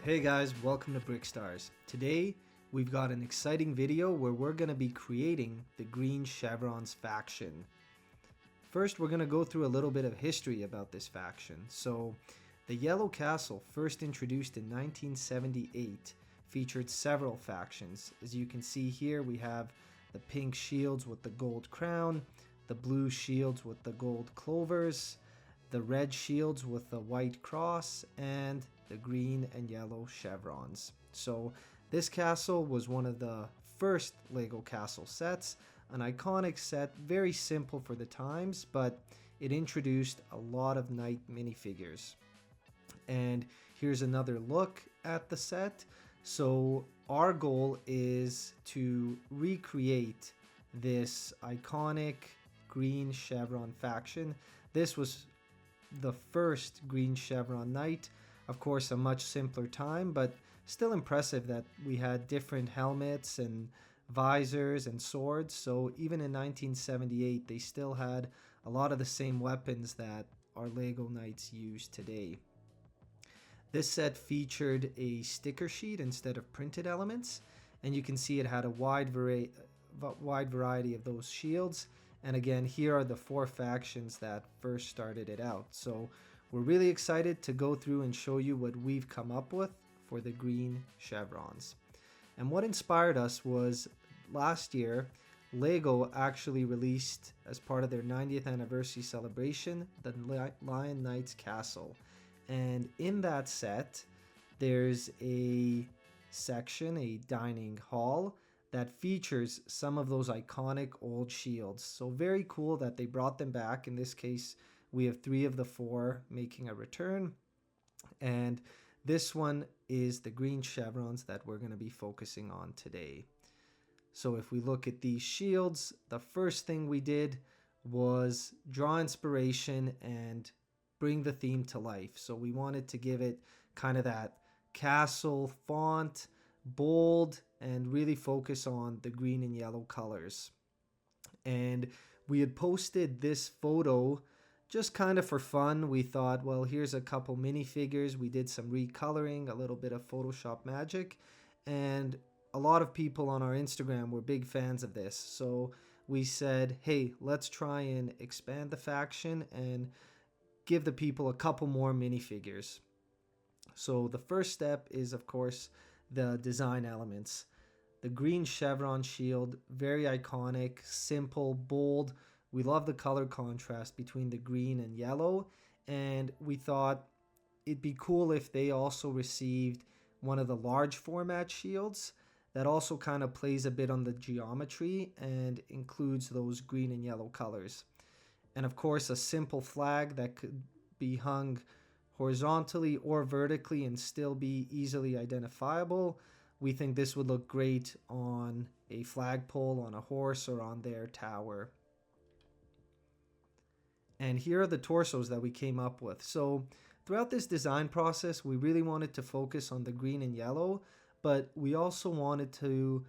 Hey guys, welcome to Brickstars. Today we've got an exciting video where we're going to be creating the Green Chevrons faction. First, we're going to go through a little bit of history about this faction. So, the Yellow Castle, first introduced in 1978, featured several factions. As you can see here, we have the pink shields with the gold crown, the blue shields with the gold clovers, the red shields with the white cross, and the green and yellow chevrons. So this castle was one of the first Lego castle sets, an iconic set, very simple for the times, but it introduced a lot of knight minifigures. And here's another look at the set. So our goal is to recreate this iconic green chevron faction. This was the first green chevron knight. Of course, a much simpler time, but still impressive that we had different helmets and visors and swords. So even in 1978, they still had a lot of the same weapons that our Lego knights use today. This set featured a sticker sheet instead of printed elements, and you can see it had a wide variety of those shields. And again, here are the four factions that first started it out. So we're really excited to go through and show you what we've come up with for the green chevrons. And what inspired us was last year, Lego actually released, as part of their 90th anniversary celebration, the Lion Knights Castle. And in that set, there's a section, a dining hall, that features some of those iconic old shields. So very cool that they brought them back. In this case, we have 3 of the 4 making a return. And this one is the green chevrons that we're going to be focusing on today. So if we look at these shields, the first thing we did was draw inspiration and bring the theme to life. So we wanted to give it kind of that castle font, bold, and really focus on the green and yellow colors. And we had posted this photo just kind of for fun. We thought, well, here's a couple minifigures. We did some recoloring, a little bit of Photoshop magic, and a lot of people on our Instagram were big fans of this. So we said, hey, let's try and expand the faction and give the people a couple more minifigures. So the first step is, of course, the design elements. The green chevron shield, very iconic, simple, bold. We love the color contrast between the green and yellow, and we thought it'd be cool if they also received one of the large format shields that also kind of plays a bit on the geometry and includes those green and yellow colors. And of course, a simple flag that could be hung horizontally or vertically and still be easily identifiable. We think this would look great on a flagpole, on a horse, or on their tower. And here are the torsos that we came up with. So throughout this design process, we really wanted to focus on the green and yellow, but we also wanted to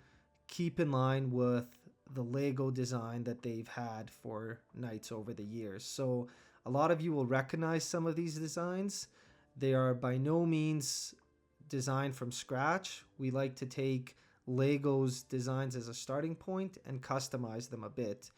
keep in line with the Lego design that they've had for knights over the years. So a lot of you will recognize some of these designs. They are by no means designed from scratch. We like to take Lego's designs as a starting point and customize them a bit.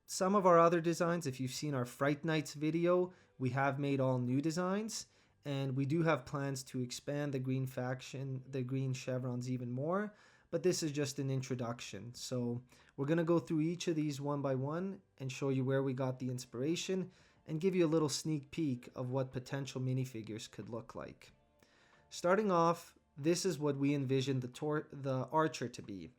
Some of our other designs, if you've seen our Fright Nights video, we have made all new designs, and we do have plans to expand the green faction, the green chevrons, even more, but this is just an introduction. So we're going to go through each of these one by one and show you where we got the inspiration and give you a little sneak peek of what potential minifigures could look like. Starting off, this is what we envisioned the Archer to be.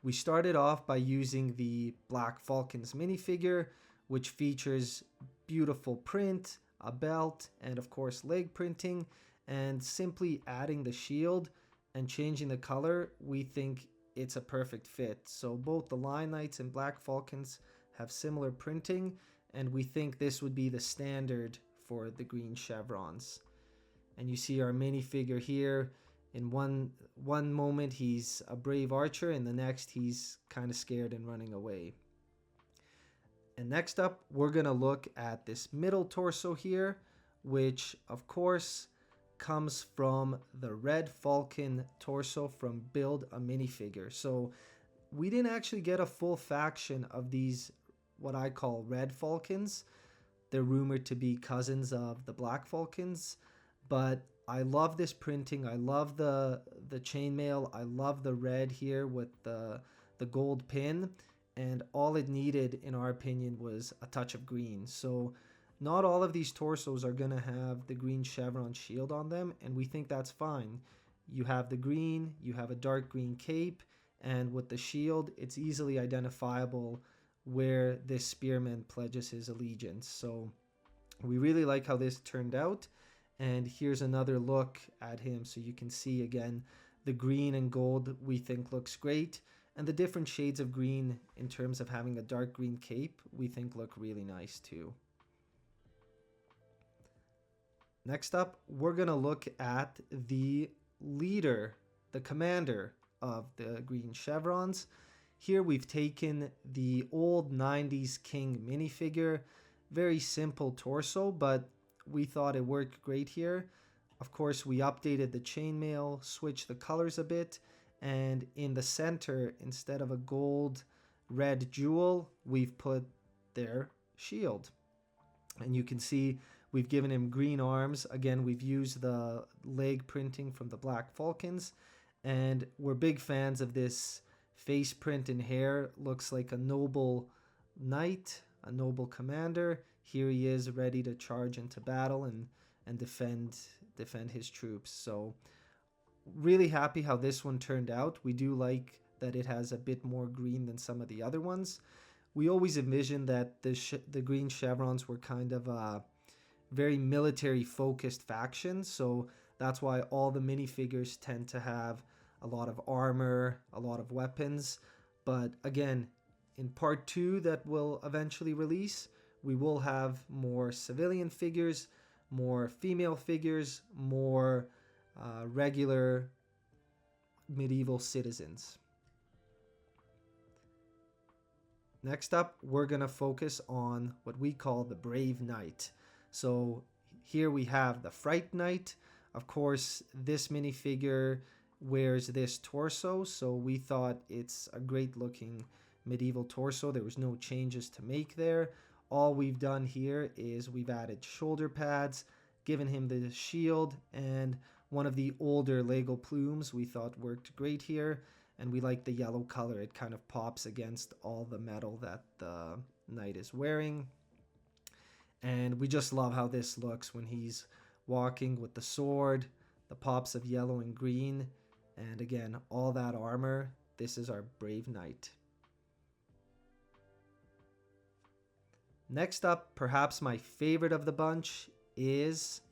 We started off by using the black Falcons minifigure, which features beautiful print, a belt, and of course leg printing, and simply adding the shield and changing the color, we think it's a perfect fit. So both the Lion Knights and Black Falcons have similar printing, and we think this would be the standard for the green chevrons. And you see our minifigure here. In one moment he's a brave archer, and the next he's kind of scared and running away. And next up, we're going to look at this middle torso here, which of course comes from the red Falcon torso from Build a Minifigure. So we didn't actually get a full faction of these, what I call red Falcons. They're rumored to be cousins of the black Falcons, but I love this printing. I love the chainmail. I love the red here with the gold pin, and all it needed, in our opinion, was a touch of green. So not all of these torsos are going to have the green chevron shield on them, and we think that's fine. You have the green, you have a dark green cape, and with the shield, it's easily identifiable where this spearman pledges his allegiance. So we really like how this turned out. And here's another look at him, so you can see again the green and gold we think looks great, and the different shades of green in terms of having a dark green cape we think look really nice too. Next up, we're going to look at the leader, the commander of the Green Chevrons. Here we've taken the old 90s King minifigure, very simple torso, but we thought it worked great here. Of course, we updated the chainmail, switched the colors a bit, and in the center, instead of a gold red jewel, we've put their shield. And you can see we've given him green arms. Again, we've used the leg printing from the Black Falcons, and we're big fans of this face print and hair. Looks like a noble knight, a noble commander. Here he is ready to charge into battle and defend his troops. So really happy how this one turned out. We do like that it has a bit more green than some of the other ones. We always envisioned that the Green Chevrons were kind of a very military focused faction, so that's why all the minifigures tend to have a lot of armor, a lot of weapons. But again, in part 2 that will eventually release, we will have more civilian figures, more female figures, more regular medieval citizens. Next up, we're going to focus on what we call the Brave Knight. So here we have the Fright Knight. Of course, this minifigure wears this torso, so we thought it's a great looking medieval torso. There was no changes to make there. All we've done here is we've added shoulder pads, given him the shield, and one of the older Lego plumes we thought worked great here. And we like the yellow color. It kind of pops against all the metal that the knight is wearing. And we just love how this looks when he's walking with the sword, the pops of yellow and green, and again, all that armor. This is our Brave Knight. Next up, perhaps my favorite of the bunch, is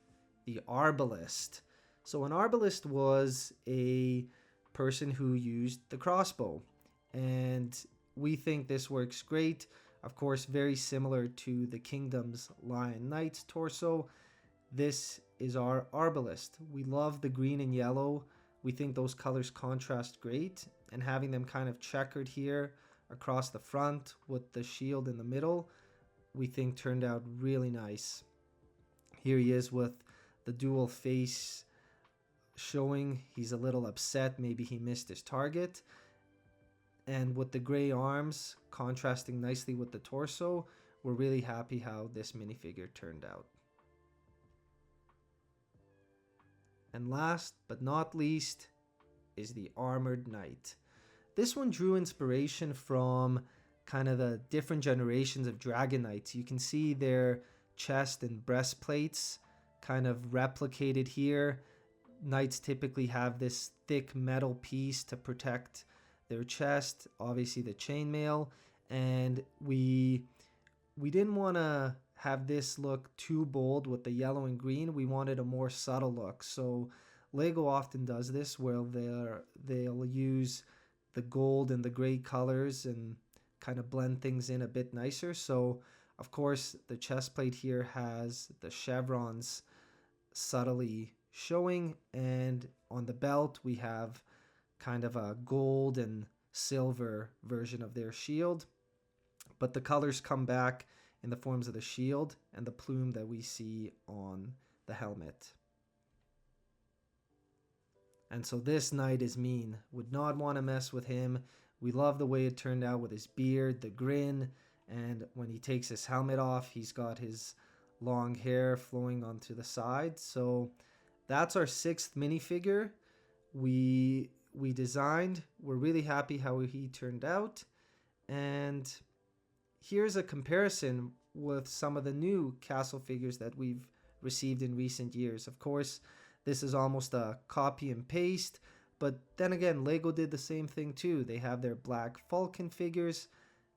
the Arbalist. So an Arbalist was a person who used the crossbow, and we think this works great. Of course, very similar to the Kingdom's Lion Knight's torso. This is our Arbalist. We love the green and yellow. We think those colors contrast great, and having them kind of checkered here across the front with the shield in the middle, we think turned out really nice. Here he is with the dual face showing. He's a little upset, maybe he missed his target. And with the gray arms contrasting nicely with the torso, we're really happy how this minifigure turned out. And last but not least is the Armored Knight. This one drew inspiration from kind of the different generations of Dragon Knights. You can see their chest and breastplates kind of replicated here. Knights typically have this thick metal piece to protect their chest, obviously the chainmail, and we didn't want to have this look too bold with the yellow and green. We wanted a more subtle look. So Lego often does this where they'll use the gold and the gray colors and kind of blend things in a bit nicer. So of course the chest plate here has the chevrons subtly showing, and on the belt we have kind of a gold and silver version of their shield, but the colors come back in the forms of the shield and the plume that we see on the helmet. And so this knight is mean. Would not want to mess with him. We love the way it turned out with his beard, the grin, and when he takes his helmet off, he's got his long hair flowing onto the side. So that's our 6th minifigure we designed. We're really happy how he turned out. And here's a comparison with some of the new castle figures that we've received in recent years. Of course, this is almost a copy and paste, but then again, Lego did the same thing too. They have their black Falcon figures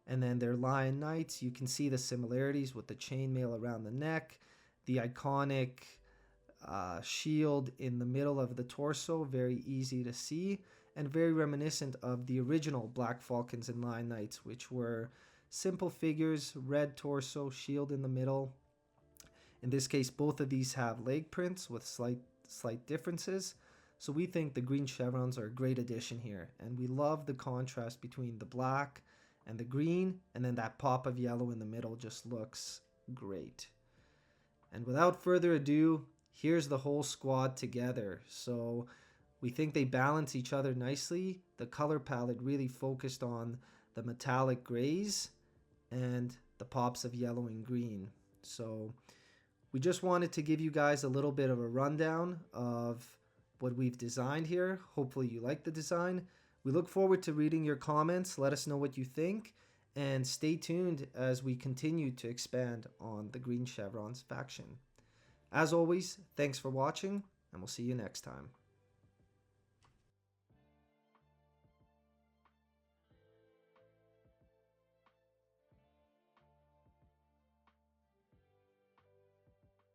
and then their Lion Knights. You can see the similarities with the chainmail around the neck, the iconic shield in the middle of the torso, very easy to see, and very reminiscent of the original Black Falcons and Lion Knights, which were simple figures, red torso, shield in the middle. In this case, both of these have leg prints with slight differences. So we think the green chevrons are a great addition here, and we love the contrast between the black and the green, and then that pop of yellow in the middle just looks great. And without further ado, here's the whole squad together. So we think they balance each other nicely. The color palette really focused on the metallic grays and the pops of yellow and green. So we just wanted to give you guys a little bit of a rundown of what we've designed here. Hopefully you like the design. We look forward to reading your comments. Let us know what you think, and stay tuned as we continue to expand on the Green Chevrons faction. As always, thanks for watching, and we'll see you next time.